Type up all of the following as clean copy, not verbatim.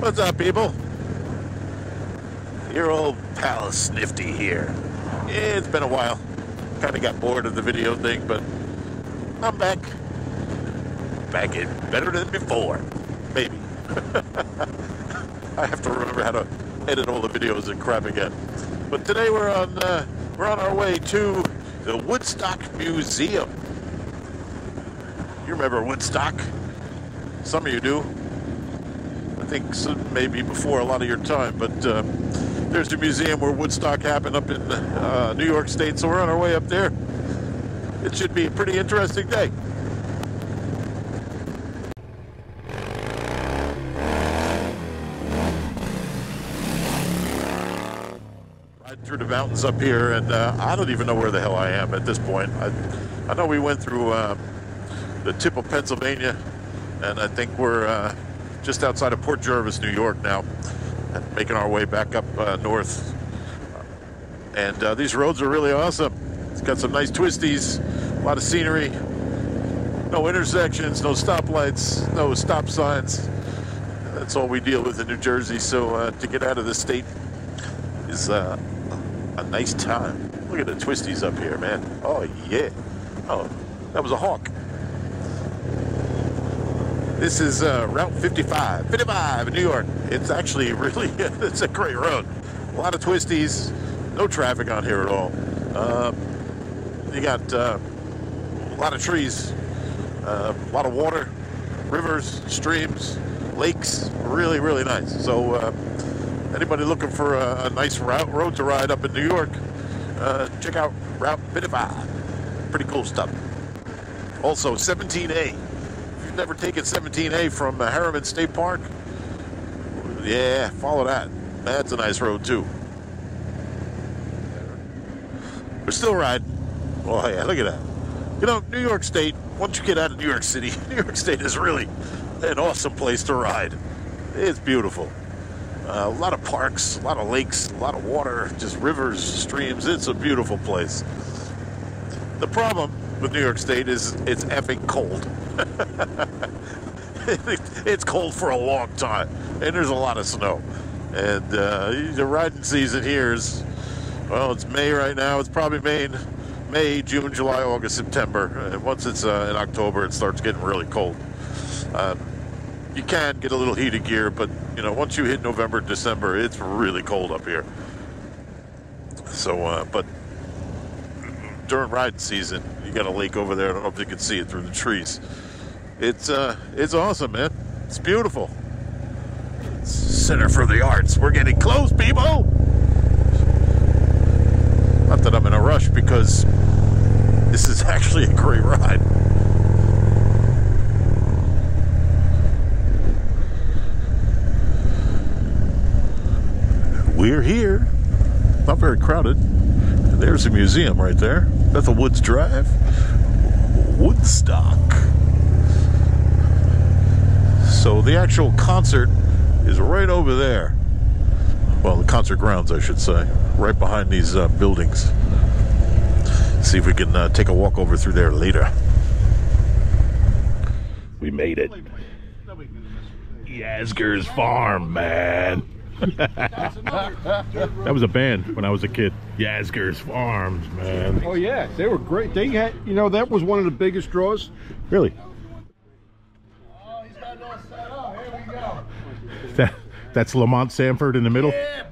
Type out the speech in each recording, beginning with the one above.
What's up, people? Your old pal Sniffty here. Yeah, it's been a while. Kind of got bored of the video thing, but I'm back. Back in better than before. Maybe. I have to remember how to edit all the videos and crap again. But today we're on our way to the Woodstock Museum. You remember Woodstock? Some of you do. I think some, maybe before a lot of your time, but there's the museum where Woodstock happened up in New York State, so we're on our way up there. It should be a pretty interesting day. Riding through the mountains up here, and I don't even know where the hell I am at this point. I know we went through the tip of Pennsylvania, and I think we're just outside of Port Jervis, New York now, and making our way back up north. And these roads are really awesome. It's got some nice twisties, a lot of scenery, no intersections, no stoplights, no stop signs. That's all we deal with in New Jersey, so to get out of the state is a nice time. Look at the twisties up here, man. Oh, yeah. Oh, that was a hawk. This is Route 55 in New York. It's actually really, it's a great road. A lot of twisties, no traffic on here at all. You got a lot of trees, a lot of water, rivers, streams, lakes, really, really nice. So anybody looking for a nice road to ride up in New York, check out Route 55. Pretty cool stuff. Also, 17A. Never taken 17A from Harriman State Park? Yeah, follow that. That's a nice road too. We're still riding. Oh yeah, look at that. You know, New York State, once you get out of New York City, New York State is really an awesome place to ride. It's beautiful. A lot of parks, a lot of lakes, a lot of water, just rivers, streams. It's a beautiful place. The problem with New York State is it's effing cold. It's cold for a long time, and there's a lot of snow. And the riding season here is, well, it's May right now. It's probably May, June, July, August, September. And once it's in October, it starts getting really cold. You can get a little heated gear, but you know, once you hit November, December, it's really cold up here. So, but during riding season, you got a lake over there. I don't know if you can see it through the trees. It's awesome, man. It's beautiful. It's Center for the Arts. We're getting close, people. Not that I'm in a rush, because this is actually a great ride. We're here. Not very crowded. There's a museum right there. Bethel Woods Drive. Woodstock. So the actual concert is right over there. Well, the concert grounds, I should say. Right behind these buildings. See if we can take a walk over through there later. We made it. Yasgur's Farm, man. That was a band when I was a kid. Yasgur's Farms, man. Oh yeah, they were great. They had, you know, that was one of the biggest draws. Really? Oh, he's got it all set up. Here we go. That's Lamont Sanford in the middle. Yeah.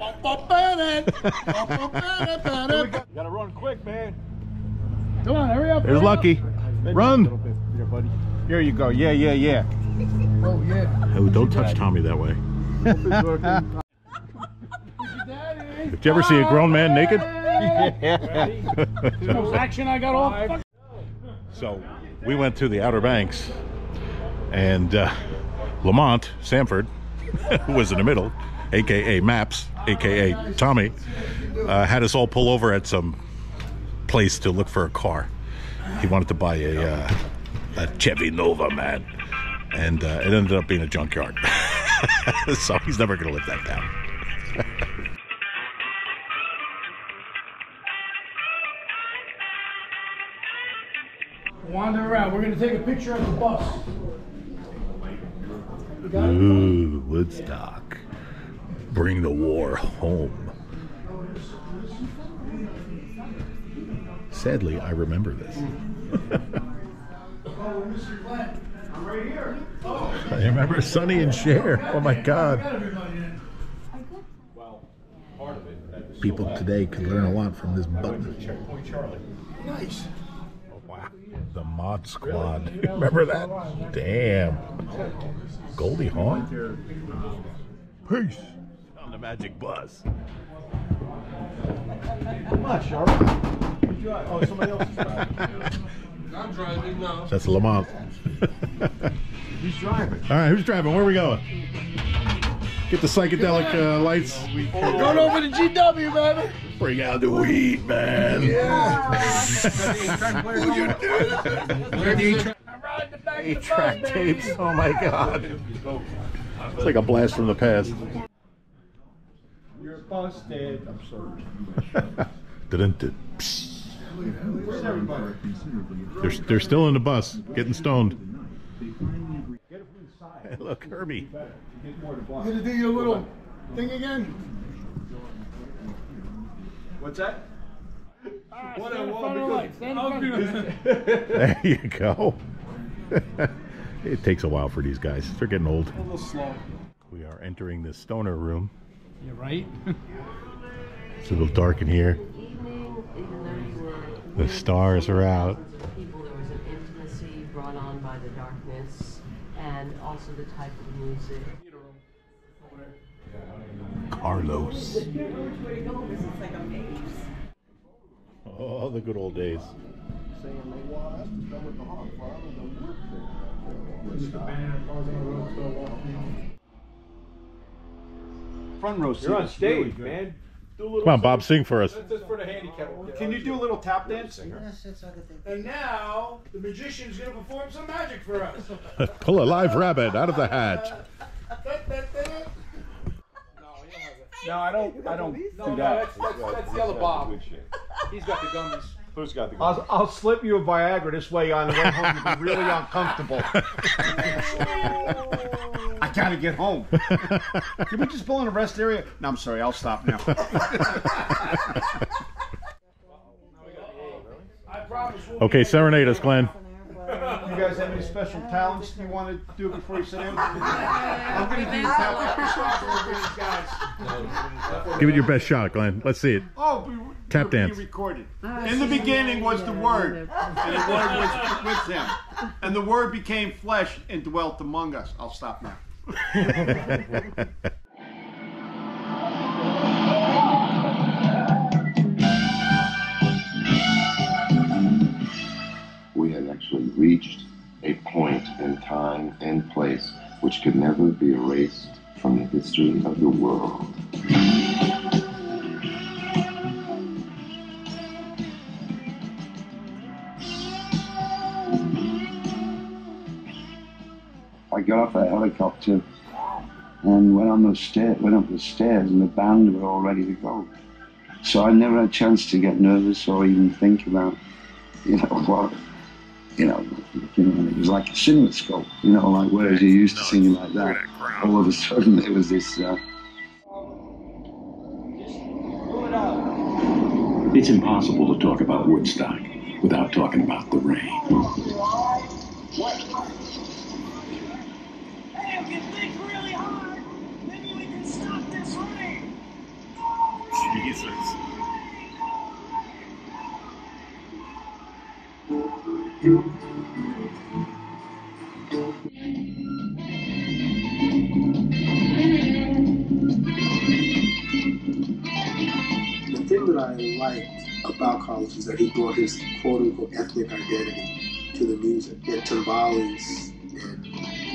Gotta run quick, man. Come on, hurry up. There's Lucky. Run. Here, buddy. Here you go. Yeah, yeah, yeah. Oh yeah. Oh, don't touch Tommy that way. Did you ever see a grown man naked? No action, I got all. So we went to the Outer Banks, and Lamont Sanford, who was in the middle, aka Maps, aka Tommy, had us all pull over at some place to look for a car. He wanted to buy a Chevy Nova, man, and it ended up being a junkyard. So he's never gonna live that down. Wander around. We're going to take a picture of the bus. Ooh, Woodstock. Bring the war home. Sadly, I remember this. I'm right here. I remember Sonny and Cher. Oh my God. People today could learn a lot from this button. Checkpoint Charlie. Nice. Oh, wow. The Mod Squad. Remember that? Damn. Goldie Hawn. Peace. On the Magic Bus. Come on, Charlie. Oh, somebody else is driving. I'm driving now. That's Lamont. Who's driving? All right, who's driving? Where are we going? Get the psychedelic lights. We're going over to GW, baby. Bring out the weed, man. Yeah. Would you do it? I'm riding the back of the bus, 8-track baby. tapes. Oh my God. It's like a blast from the past. You're busted. I'm sorry. Dun-dun-dun. Where's everybody? They're still in the bus, getting stoned. Get it from the side. Hey, look, Herbie. Get more to block. You gonna do your little thing again? What's that? What I want There you go. It takes a while for these guys. They're getting old. a little slow. We are entering the stoner room. You're right. It's a little dark in here. The stars are out. People, there was an intimacy brought on by the darkness, and also the type of music. Carlos. Oh, the good old days. Front row seat. You're on stage, man. Come on, Bob, sing for us. That's for the handicap. Can you do a little tap dance? And now the magician's gonna perform some magic for us. Pull a live rabbit out of the hat. No, I don't do that. That's the other Bob. He's got the gummies. Who's got the I'll slip you a Viagra this way on the way home. You'll be really uncomfortable. I gotta get home. Can we just pull in a rest area? No, I'm sorry. I'll stop now. Okay, serenade us, Glenn. You guys have any special talents you want to do before you sit down? I'm going to do tap guys. Give it your best shot, Glenn. Let's see it. Oh, Tap dance. Recorded. In the beginning was the Word, and the Word was with him, and the Word became flesh and dwelt among us. I'll stop now. We had actually reached a point in time and place which could never be erased from the history of the world. I got off a helicopter and went up the stairs, and the band were all ready to go. So I never had a chance to get nervous or even think about, what. It was like a cinemascope, like whereas you used to singing like that, all of a sudden it was this. It's impossible to talk about Woodstock without talking about the rain. Hey, if you think really hard, maybe we can stop this rain. Jesus. The thing that I liked about Carlos is that he brought his quote-unquote ethnic identity to the music. He had timbales and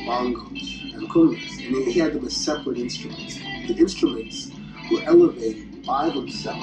bongos and congas, and he had them as separate instruments. The instruments were elevated by themselves.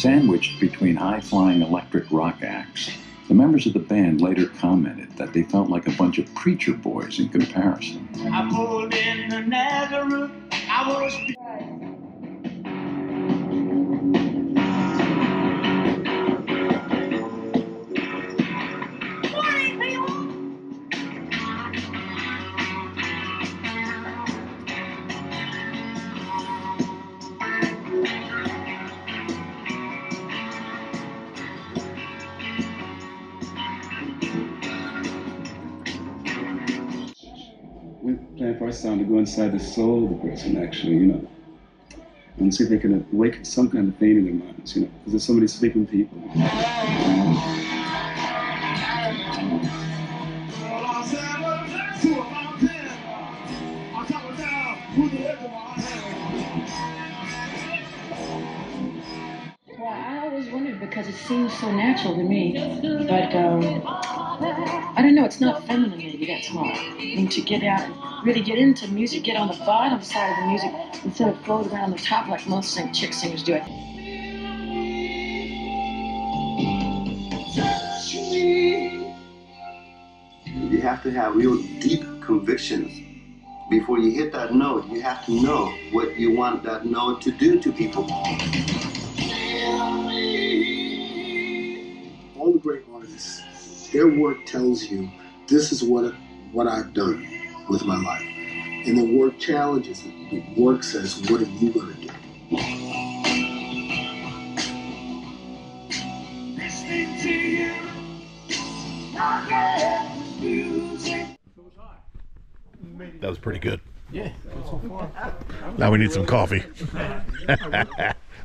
Sandwiched between high-flying electric rock acts, the members of the band later commented that they felt like a bunch of preacher boys in comparison. I pulled in the Nazareth. I was. Morning, people. We plan for our sound to go inside the soul of the person, actually, you know, and see if they can awaken some kind of pain in their minds, you know, because there's so many sleeping people. Well, I always wondered because it seems so natural to me, but I don't know, it's not feminine maybe, that's why. I mean, to get out and really get into music, get on the bottom side of the music instead of float around the top like most chick singers do it. You have to have real deep convictions. Before you hit that note, you have to know what you want that note to do to people. All the great artists, their work tells you, this is what I've done with my life. And the work challenges it. The work says, what are you going to do? Listening to you, That was pretty good. Yeah, so far. Now we need some coffee.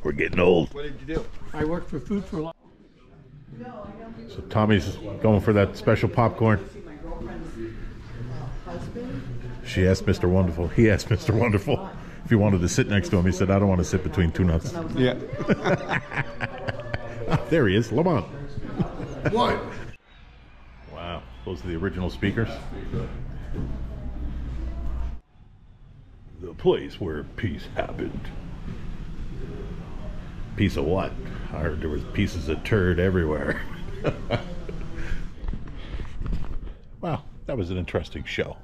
We're getting old. What did you do? I worked for food for a long. So Tommy's going for that special popcorn. She asked Mr. Wonderful. He asked Mr. Wonderful if he wanted to sit next to him. He said, I don't want to sit between two nuts. Yeah. There he is, Lamont. What? Wow, those are the original speakers. The place where peace happened. Piece of what? I heard there was pieces of turd everywhere. Wow, that was an interesting show.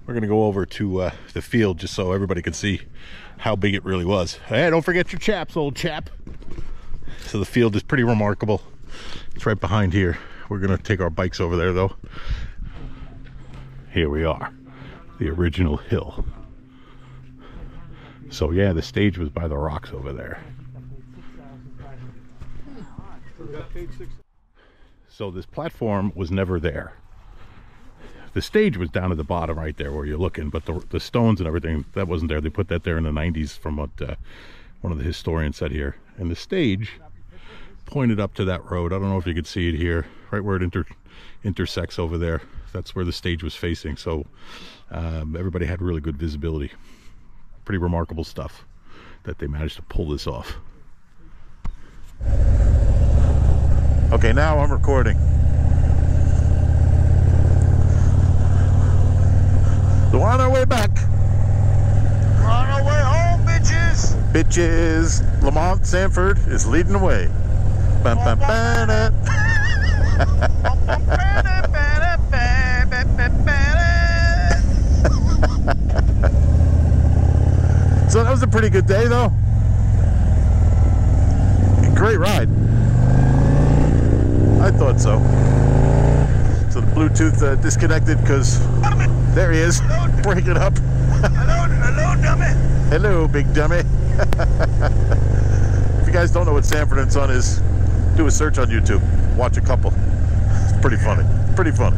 We're gonna go over to the field just so everybody can see how big it really was. Hey, don't forget your chaps, old chap. So the field is pretty remarkable. It's right behind here. We're gonna take our bikes over there though. Here we are, the original hill. So yeah, the stage was by the rocks over there. So this platform was never there. The stage was down at the bottom right there where you're looking, but the stones and everything, that wasn't there. They put that there in the 90s from what one of the historians said here. And the stage pointed up to that road. I don't know if you could see it here, right where it intersects over there. That's where the stage was facing. So everybody had really good visibility. Pretty remarkable stuff that they managed to pull this off. Okay, now I'm recording. So on our way back. We're on our way home, bitches. Bitches. Lamont Sanford is leading the way. Bum, bum, ba-da. So that was a pretty good day though. Great ride. I thought so. So the Bluetooth disconnected because there he is. Break it up. Hello, dummy. Hello, big dummy. If you guys don't know what Sanford and Son is, do a search on YouTube. Watch a couple. It's pretty funny. Pretty funny.